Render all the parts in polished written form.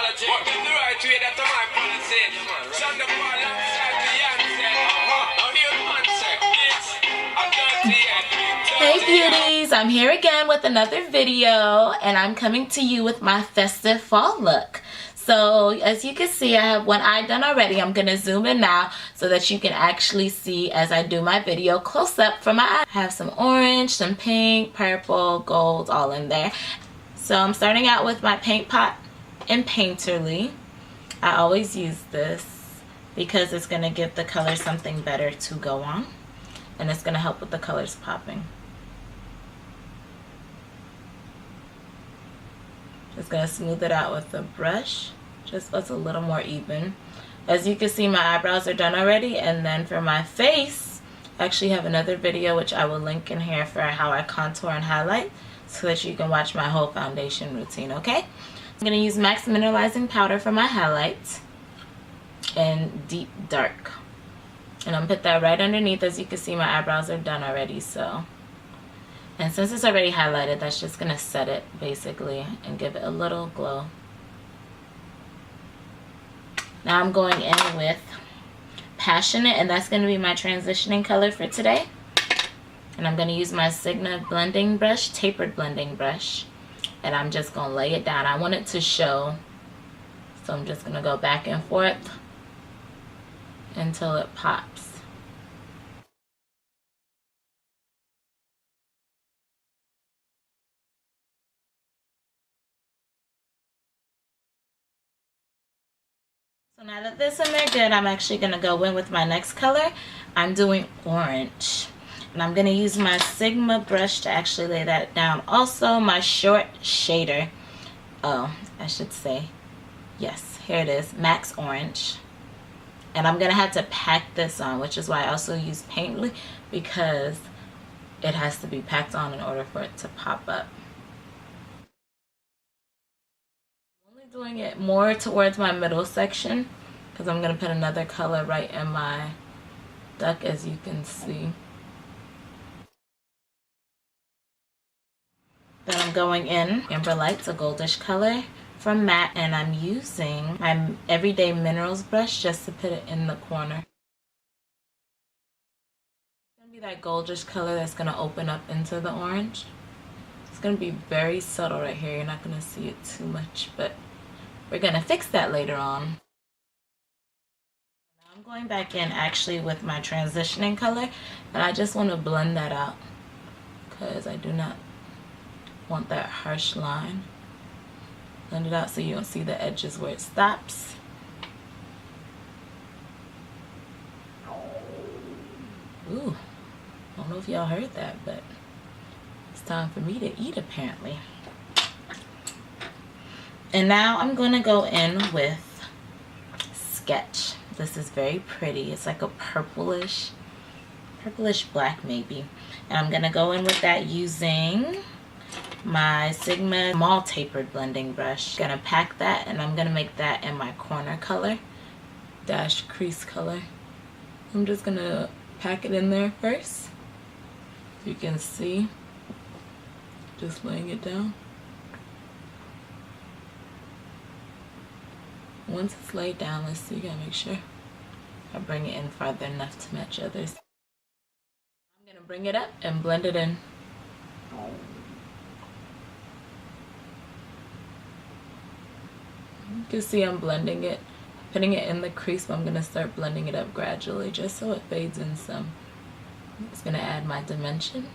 apology. But in the right way, that's my policy. Shonda Paul alongside Beyonce. Now hear the man say, it's a dirty head. Hey beauties, I'm here again with another video, and I'm coming to you with my festive fall look. So as you can see, I have one eye done already. I'm going to zoom in now so that you can actually see as I do my video close up for my eye. I have some orange, some pink, purple, gold, all in there. So I'm starting out with my paint pot in Painterly. I always use this because it's going to give the color something better to go on. And it's going to help with the colors popping. Just going to smooth it out with the brush, just so it's a little more even. As you can see, my eyebrows are done already, and then for my face, I actually have another video which I will link in here for how I contour and highlight so that you can watch my whole foundation routine, okay? I'm going to use MAC Mineralizing Powder for my highlights in Deep Dark. And I'm going to put that right underneath. As you can see, my eyebrows are done already, so... And since it's already highlighted, that's just going to set it, basically, and give it a little glow. Now I'm going in with Passionate, and that's going to be my transitioning color for today. And I'm going to use my Sigma blending brush, tapered blending brush. And I'm just going to lay it down. I want it to show, so I'm just going to go back and forth until it pops. So now that this in there good, I'm actually going to go in with my next color. I'm doing orange. And I'm going to use my Sigma brush to actually lay that down. Also, my short shader. Oh, I should say. Yes, here it is. Max Orange. And I'm going to have to pack this on, which is why I also use Painterly, because it has to be packed on in order for it to pop up. Doing it more towards my middle section because I'm going to put another color right in my duck, as you can see. Then I'm going in Amber Light's a goldish color from MAC, and I'm using my Everyday Minerals brush just to put it in the corner. It's going to be that goldish color that's going to open up into the orange. It's going to be very subtle right here. You're not going to see it too much, but we're going to fix that later on. Now I'm going back in actually with my transitioning color, and I just want to blend that out because I do not want that harsh line. Blend it out so you don't see the edges where it stops. Ooh, I don't know if y'all heard that, but it's time for me to eat apparently. And now I'm going to go in with Sketch. This is very pretty. It's like a purplish black maybe. And I'm going to go in with that using my Sigma Small Tapered Blending Brush. I'm going to pack that, and I'm going to make that in my corner color, dash crease color. I'm just going to pack it in there first. You can see, just laying it down. Once it's laid down, let's see, you gotta make sure I bring it in farther enough to match others. I'm gonna bring it up and blend it in. You can see I'm blending it, putting it in the crease, but I'm gonna start blending it up gradually just so it fades in some. I'm just gonna add my dimension.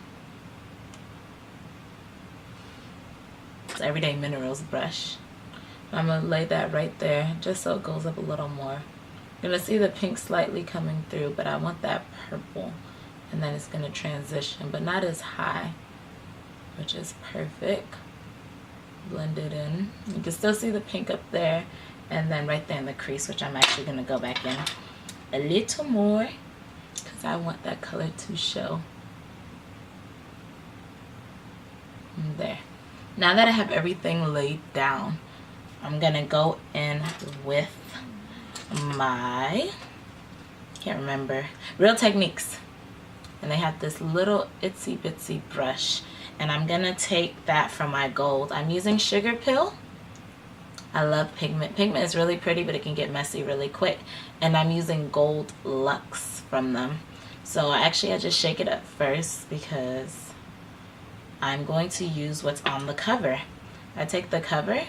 It's Everyday Minerals brush. I'm going to lay that right there just so it goes up a little more. You're going to see the pink slightly coming through, but I want that purple. And then it's going to transition, but not as high, which is perfect. Blend it in. You can still see the pink up there, and then right there in the crease, which I'm actually going to go back in a little more because I want that color to show. And there. Now that I have everything laid down, I'm gonna go in with my, can't remember, Real Techniques. And they have this little itsy bitsy brush. And I'm gonna take that from my gold. I'm using Sugerpill. I love Pigment. Pigment is really pretty, but it can get messy really quick. And I'm using Gold Luxe from them. So I just shake it up first because I'm going to use what's on the cover. I take the cover, you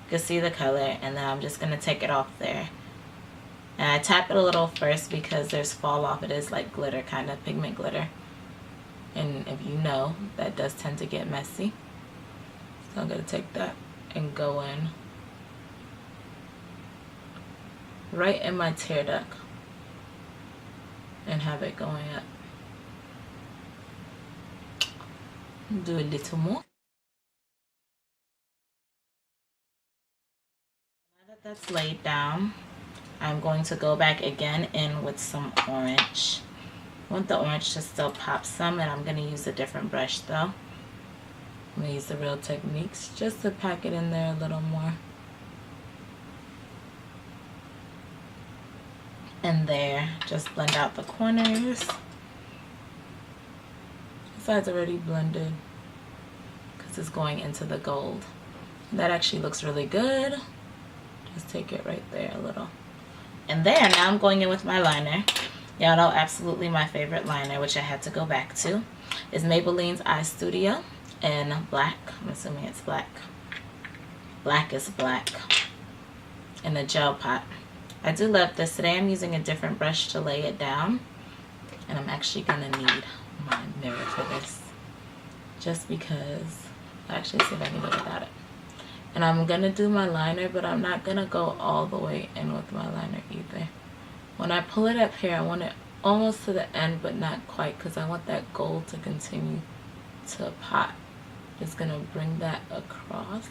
can see the color, and then I'm just going to take it off there. And I tap it a little first because there's fall off. It is like glitter, kind of pigment glitter. And if you know, that does tend to get messy. So I'm going to take that and go in right in my tear duct and have it going up. Do a little more. Now that that's laid down, I'm going to go back again in with some orange. I want the orange to still pop some, and I'm going to use a different brush though. I'm going to use the Real Techniques just to pack it in there a little more. And there, just blend out the corners. The side's already blended because it's going into the gold. That actually looks really good. Just take it right there a little. And there, now I'm going in with my liner. Y'all know absolutely my favorite liner, which I had to go back to, is Maybelline's Eye Studio in black. I'm assuming it's black. Black is black. In a gel pot. I do love this. Today I'm using a different brush to lay it down. And I'm actually going to need my mirror for this. Just because. I'll actually see if I can do it without it. And I'm going to do my liner, but I'm not going to go all the way in with my liner either. When I pull it up here, I want it almost to the end, but not quite, because I want that gold to continue to pop. Just going to bring that across.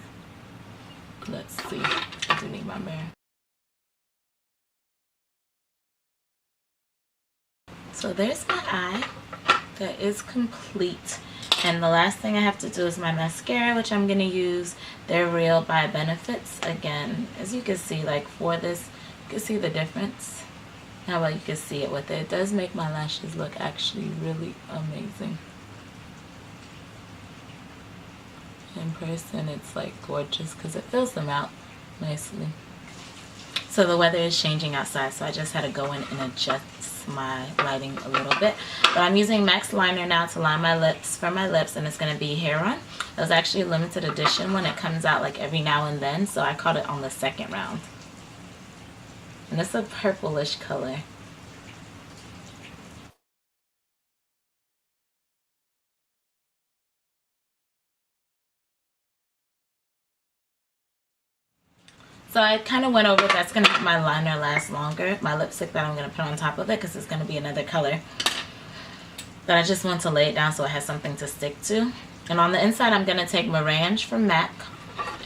Let's see. I do need my mirror. So there's my eye. That is complete. And the last thing I have to do is my mascara, which I'm going to use They're Real by Benefits. Again, as you can see, like for this, you can see the difference. How well you can see it with it. It does make my lashes look actually really amazing. In person, it's like gorgeous because it fills them out nicely. So the weather is changing outside, so I just had to go in and adjust my lighting a little bit. But I'm using MAC's liner now to line my lips for my lips, and it's going to be Herione. It was actually a limited edition when it comes out like every now and then, so I caught it on the second round. And it's a purplish color. So I kind of went over, that's going to make my liner last longer. My lipstick that I'm going to put on top of it, because it's going to be another color. But I just want to lay it down so it has something to stick to. And on the inside, I'm going to take Morange from MAC.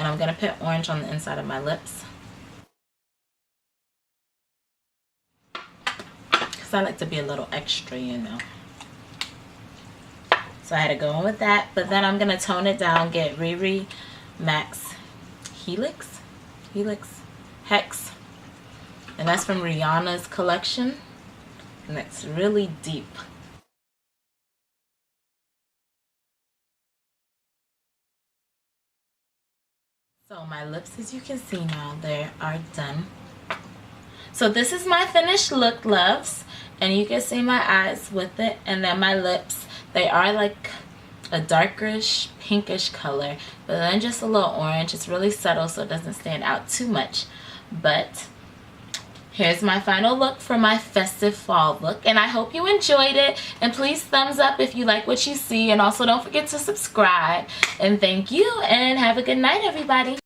And I'm going to put orange on the inside of my lips. Because I like to be a little extra, you know. So I had to go in with that. But then I'm going to tone it down, get Riri MAC's Hex, and that's from Rihanna's collection, and it's really deep. So my lips, as you can see now, they are done. So this is my finished look, loves, and you can see my eyes with it, and then my lips, they are like a darkerish pinkish color, but then just a little orange. It's really subtle, so it doesn't stand out too much. But here's my final look for my festive fall look, and I hope you enjoyed it. And please thumbs up if you like what you see, and also don't forget to subscribe. And thank you, and have a good night, everybody.